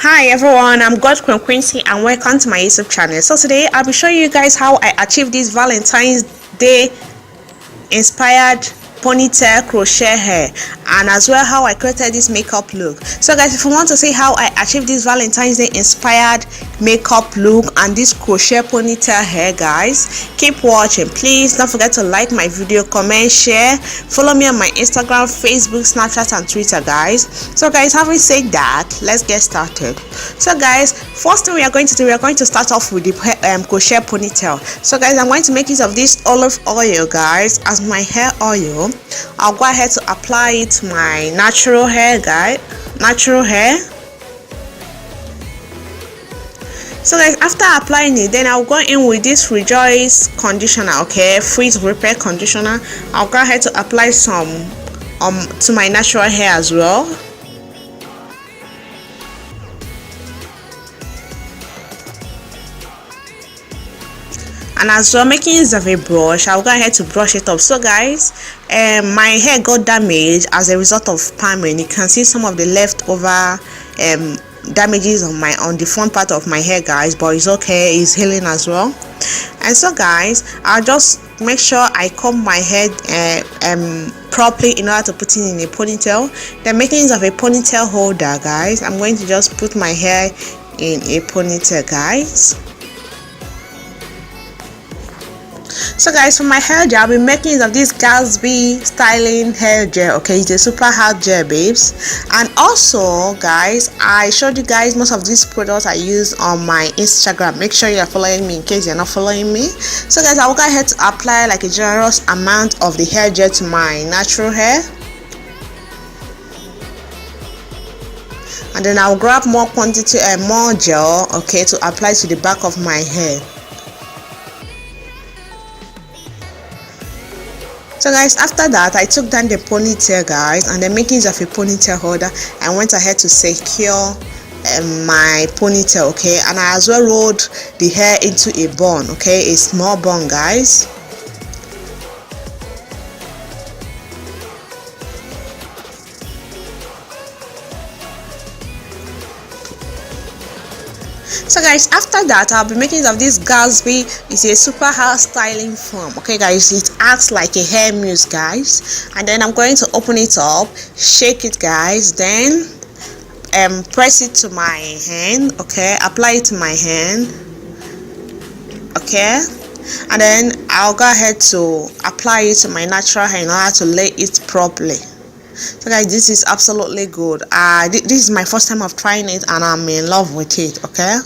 Hi everyone, I'm GoldQueen Queency and welcome to my YouTube channel. So today I'll be showing you guys how I achieved this Valentine's Day inspired ponytail crochet hair, and as well how I created this makeup look. So guys, if you want to see how I achieved this Valentine's Day inspired makeup look and this crochet ponytail hair, guys, keep watching. Please don't forget to like my video, comment, share, follow me on my Instagram, Facebook, Snapchat and Twitter, guys. So guys, having said that, let's get started. So guys, first thing we are going to start off with the crochet ponytail. So guys, I'm going to make use of this olive oil, guys, as my hair oil. I'll go ahead to apply it to my natural hair, guys. So guys, after applying it, then I'll go in with this Rejoice conditioner, okay, freeze repair conditioner. I'll go ahead to apply some to my natural hair as well. And as well, making use of a brush, I'll go ahead to brush it up. So guys, my hair got damaged as a result of palming. You can see some of the leftover damages on the front part of my hair, guys, but it's okay, it's healing as well. And so guys, I'll just make sure I comb my head properly in order to put it in a ponytail. Then making use of a ponytail holder, guys, I'm going to just put my hair in a ponytail, guys. So guys, for my hair gel, I'll be making use of this Gatsby styling hair gel, okay. It's a super hard gel, babes. And also guys, I showed you guys most of these products I use on my Instagram. Make sure you're following me in case you're not following me. So guys, I will go ahead to apply like a generous amount of the hair gel to my natural hair, and then I'll grab more quantity and more gel, okay, to apply to the back of my hair. So guys, after that, I took down the ponytail, guys, and then making use of a ponytail holder, I went ahead to secure my ponytail, okay, and I as well rolled the hair into a bun, okay, a small bun, guys. So guys, after that, I'll be making use of this Gatsby. It's a super hair styling foam, okay guys. It acts like a hair mousse, guys, and then I'm going to open it up, shake it, guys, then press it to my hand, okay, apply it to my hand, okay, and then I'll go ahead to apply it to my natural hair in order to lay it properly. So guys, this is absolutely good. This is my first time of trying it and I'm in love with it, okay.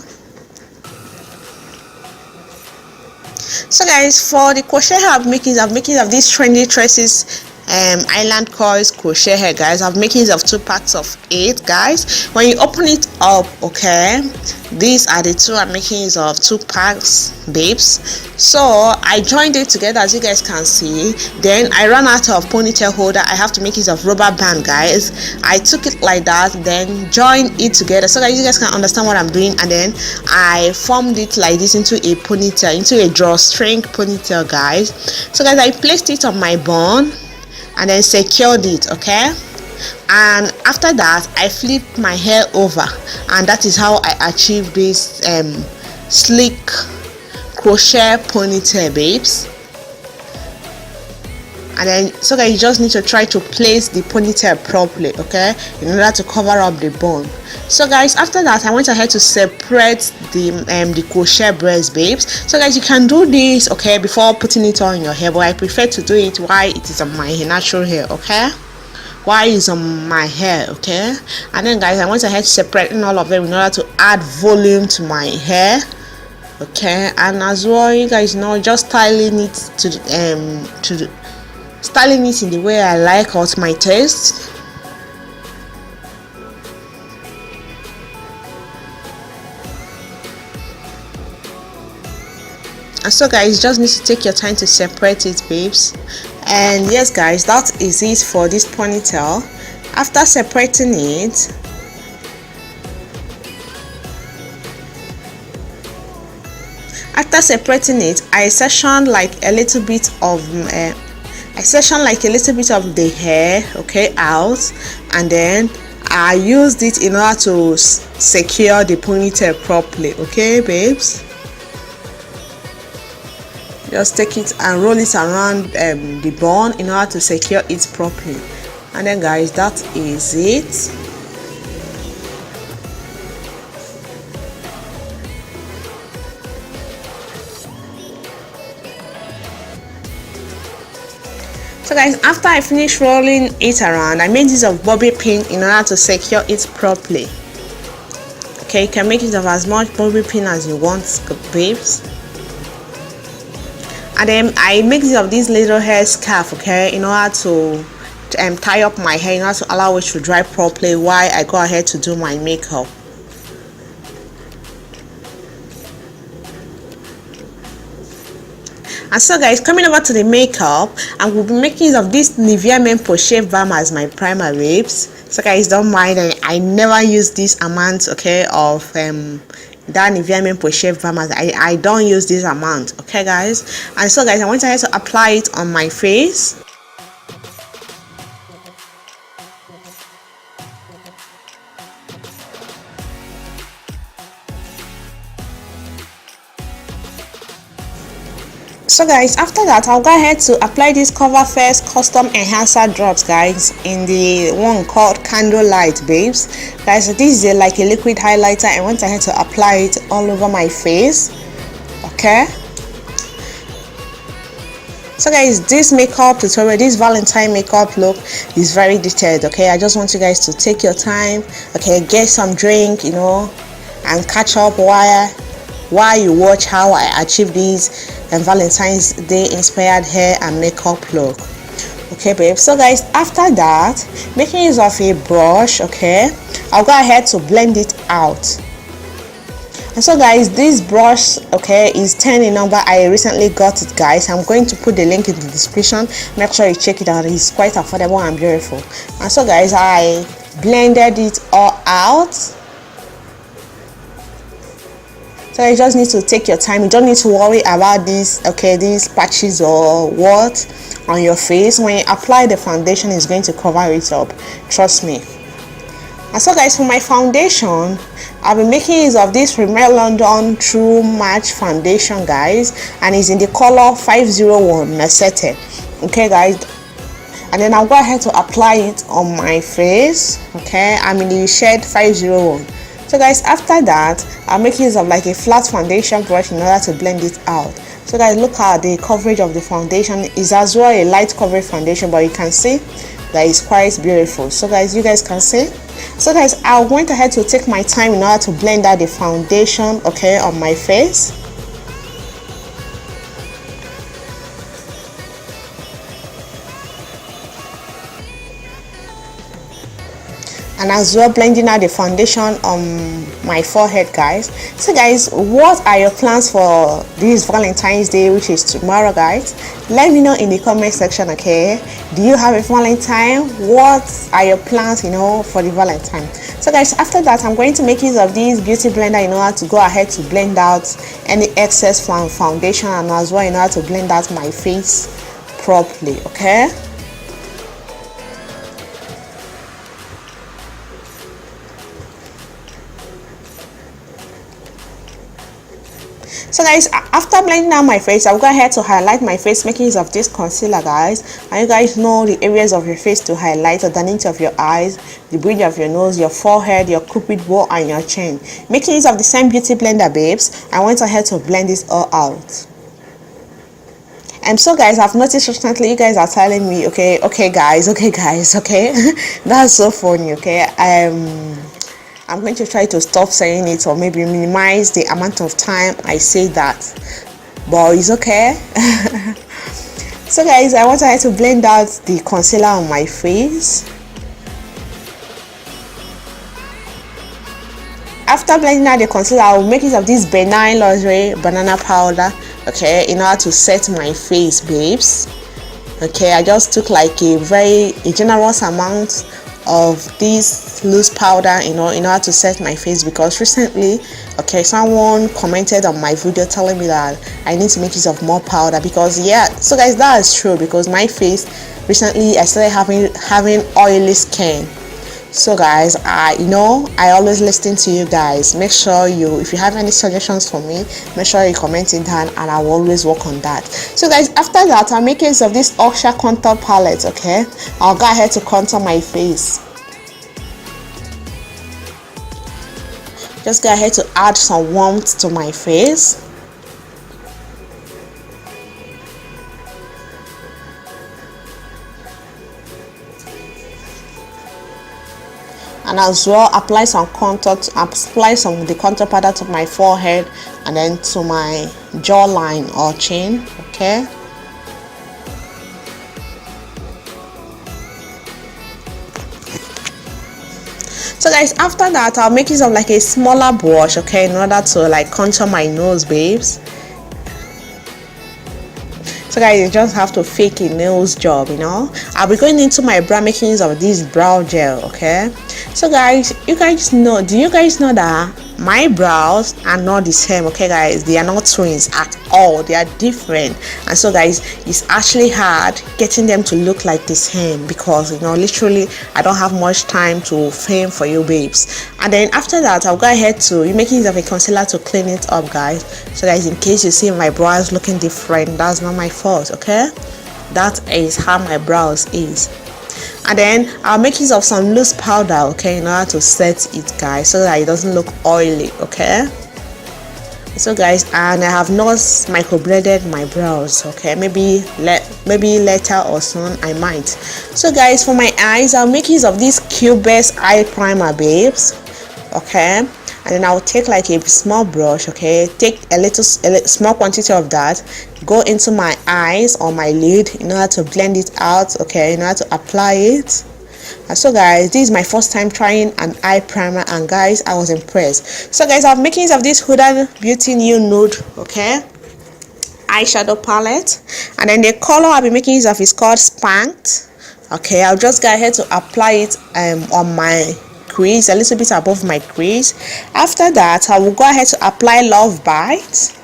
So guys, for the crochet hair, I'm making use of these trendy tresses island coils crochet hair, guys. I'm making use of 2 parts of it, guys. When you open it up, okay, these are the two. I'm making use of 2 packs, babes. So I joined it together, as you guys can see. Then I ran out of ponytail holder. I have to make use of rubber band, guys. I took it like that, then joined it together so that you guys can understand what I'm doing, and then I formed it like this into a ponytail, into a drawstring ponytail, guys. So guys, I placed it on my bun and then secured it, okay, and after that I flipped my hair over, and that is how I achieved this sleek crochet ponytail, babes. And then so guys, you just need to try to place the ponytail properly, okay, in order to cover up the bun. So guys, after that I went ahead to separate the crochet braids, babes. So guys, you can do this, okay, before putting it on your hair, but I prefer to do it while it is on my natural hair, okay, while it's on my hair, okay. And then guys, I went ahead to separating all of them in order to add volume to my hair, okay. And as well, you guys know, just styling it styling it in the way I like, or to my taste. And so guys, just need to take your time to separate it, babes. And yes guys, that is it for this ponytail. After separating it, I section like a little bit of the hair, okay, out, and then I used it in order to secure the ponytail properly. Okay, babes, just take it and roll it around the bun in order to secure it properly. And then guys, that is it. So guys, after I finish rolling it around, I made use of bobby pin in order to secure it properly. Okay, you can make use of as much bobby pin as you want, babes. And then I make use of this little hair scarf, okay, in order to tie up my hair in order to allow it to dry properly while I go ahead to do my makeup. And so guys, coming over to the makeup, I will be making use of this Nivea Men Pochette Balm as my primer, babes. So guys, don't mind, I never use this amount, okay, of that Nivea Men Pochette Balm. I don't use this amount, okay guys. And so guys, I want to apply it on my face. So guys, after that, I'll go ahead to apply this Cover First Custom Enhancer Drops, guys, in the one called Candlelight, babes. Guys, this is like a liquid highlighter. I want ahead to apply it all over my face, okay. So guys, this makeup tutorial, this Valentine makeup look is very detailed, okay. I just want you guys to take your time, okay, get some drink, you know, and catch up while you watch how I achieve these Valentine's Day inspired hair and makeup look. Okay, babe. So guys, after that, making use of a brush, okay, I'll go ahead to blend it out. And so guys, this brush, okay, is 10 in number. I recently got it, guys. I'm going to put the link in the description. Make sure you check it out. It's quite affordable and beautiful. And so guys, I blended it all out. So you just need to take your time. You don't need to worry about these, okay, these patches or what on your face. When you apply the foundation, it's going to cover it up, trust me. And so guys, for my foundation, I'll be making use of this Rimmel London True Match foundation, guys, and it's in the color 501 Mesete. Okay guys, and then I'll go ahead to apply it on my face. Okay, I'm in the shade 501. So guys, after that, I'm making use of like a flat foundation brush in order to blend it out. So guys, look at the coverage of the foundation. Is as well a light coverage foundation, but you can see that it's quite beautiful. So guys, you guys can see. So guys, I went ahead to take my time in order to blend out the foundation, okay, on my face. And as well blending out the foundation on my forehead, guys. So guys, what are your plans for this Valentine's Day, which is tomorrow, guys? Let me know in the comment section, okay? Do you have a Valentine? What are your plans, you know, for the Valentine? So guys, after that, I'm going to make use of this beauty blender in order to go ahead to blend out any excess foundation, and as well in order to blend out my face properly, okay? So guys, after blending out my face, I'll go ahead to highlight my face, making use of this concealer, guys. And you guys know the areas of your face to highlight: underneath of your eyes, the bridge of your nose, your forehead, your cupid bow, and your chin. Making use of the same beauty blender, babes, I went ahead to blend this all out. And so guys, I've noticed recently you guys are telling me, okay guys, that's so funny, okay. I'm going to try to stop saying it, or maybe minimize the amount of time I say that, but it's okay. So guys, I want to blend out the concealer on my face. After blending out the concealer, I will make use of this Benign Luxury banana powder, okay, in order to set my face, babes. Okay, I just took like a generous amount of this loose powder, you know, in order to set my face, because recently, okay, someone commented on my video telling me that I need to make use of more powder, because yeah, so guys, that is true, because my face recently I started having oily skin. So guys, I always listen to you guys. Make sure if you have any suggestions for me, make sure you comment it down and I will always work on that. So guys, after that, I'll make use of this Usha contour palette. Okay, I'll go ahead to contour my face. Just go ahead to add some warmth to my face. And as well apply some contour, apply some of the contour powder to my forehead and then to my jawline or chin. Okay, so guys, after that I'll make use of like a smaller brush, okay, in order to like contour my nose, babes. So guys, you just have to fake a nails job, I'll be going into my brow, making use of this brow gel. Okay, so guys, do you guys know that my brows are not the same? Okay guys, they are not twins at all, they are different. And so guys, it's actually hard getting them to look like the same because literally I don't have much time to frame for you, babes. And then after that, I'll go ahead to making use of a concealer to clean it up, guys. So guys, in case you see my brows looking different, that's not my fault. Okay, that is how my brows is. And then I'll make use of some loose powder, okay, in order to set it, guys, so that it doesn't look oily. Okay, so guys, and I have not microbladed my brows. Okay, maybe later or soon I might. So guys, for my eyes, I'll make use of this Qibest eye primer, babes. Okay, and then I'll take like a small brush. Okay, take a small quantity of that, go into my eyes or my lid in order to blend it out. Okay, in order to apply it. And so guys, this is my first time trying an eye primer, and guys, I was impressed. So guys, I'm making use of this Huda Beauty New Nude, okay, eyeshadow palette, and then the color I'll be making use of is called Spanked. Okay, I'll just go ahead to apply it on my crease, a little bit above my crease. After that, I will go ahead to apply Love Bite,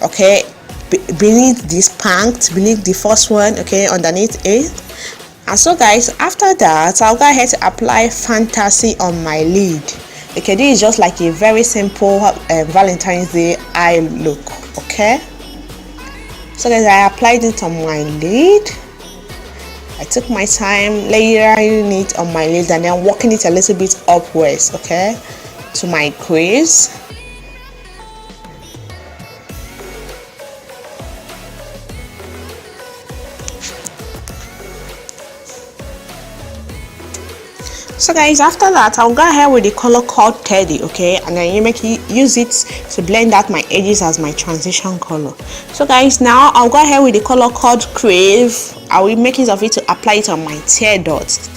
okay, beneath this Spanked, beneath the first one, okay, underneath it. And so guys, after that, I'll go ahead to apply Fantasy on my lid. Okay, this is just like a very simple Valentine's Day eye look. Okay, so guys, I applied it on my lid. I took my time layering it on my lid and then working it a little bit upwards, okay, to my crease. So guys, after that, I'll go ahead with the color called Teddy, okay, and then use it to blend out my edges as my transition color. So guys, now I'll go ahead with the color called Crave. I will make use of it to apply it on my tear dots.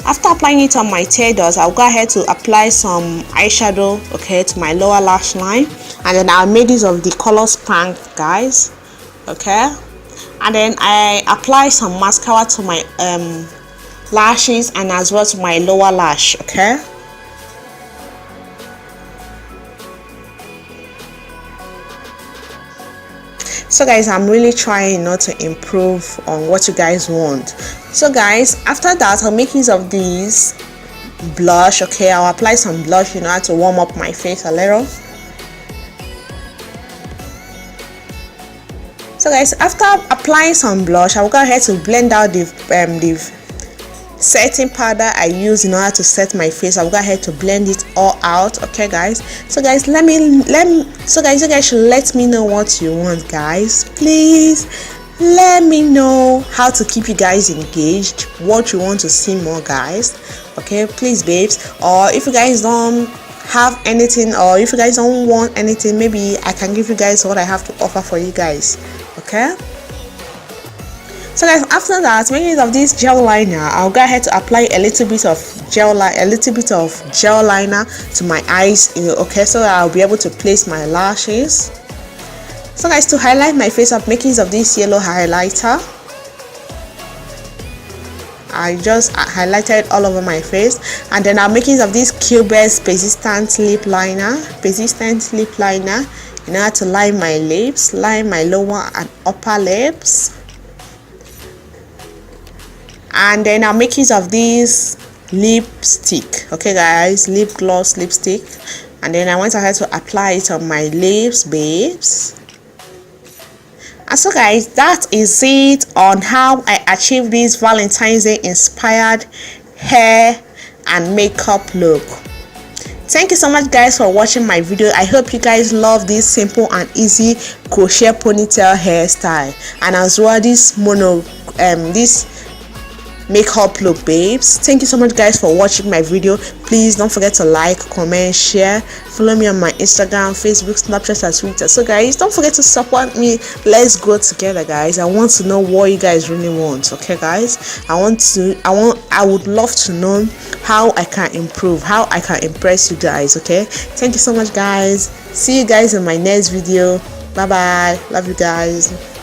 After applying it on my tear dots, I'll go ahead to apply some eyeshadow, okay, to my lower lash line, and then I'll make use of the color Spank, guys. Okay, and then I apply some mascara to my lashes and as well to my lower lash. Okay, so guys, I'm really trying not to improve on what you guys want. So guys, after that, I'll make use of this blush. Okay, I'll apply some blush in order to warm up my face a little. So guys, after applying some blush, I'll go ahead to blend out the setting powder I use in order to set my face. I'll go ahead to blend it all out. Okay guys, so guys, you guys should let me know what you want, guys. Please let me know how to keep you guys engaged, what you want to see more, guys. Okay, please, babes. Or if you guys don't have anything, or if you guys don't want anything, maybe I can give you guys what I have to offer for you guys. Okay, so guys, after that, making use of this gel liner, I'll go ahead to apply a little bit of gel liner to my eyes. Okay, so I'll be able to place my lashes. So guys, to highlight my face, I'm making use of this yellow highlighter. I just highlighted all over my face, and then I'm making use of this Qibest persistent lip liner in order to line my lips, line my lower and upper lips. And then I'll make use of this lipstick. Okay guys, lip gloss lipstick, and then I went ahead to apply it on my lips, babes. And so guys, that is it on how I achieved this Valentine's Day inspired hair and makeup look. Thank you so much guys for watching my video. I hope you guys love this simple and easy crochet ponytail hairstyle, and as well this this makeup look, babes. Thank you so much guys for watching my video. Please don't forget to like, comment, share, follow me on my Instagram, Facebook, Snapchat, and Twitter. So guys, don't forget to support me. Let's grow together guys. I want to know what you guys really want. Okay guys, I would love to know how I can improve, how I can impress you guys. Okay, thank you so much guys. See you guys in my next video. Bye bye, love you guys.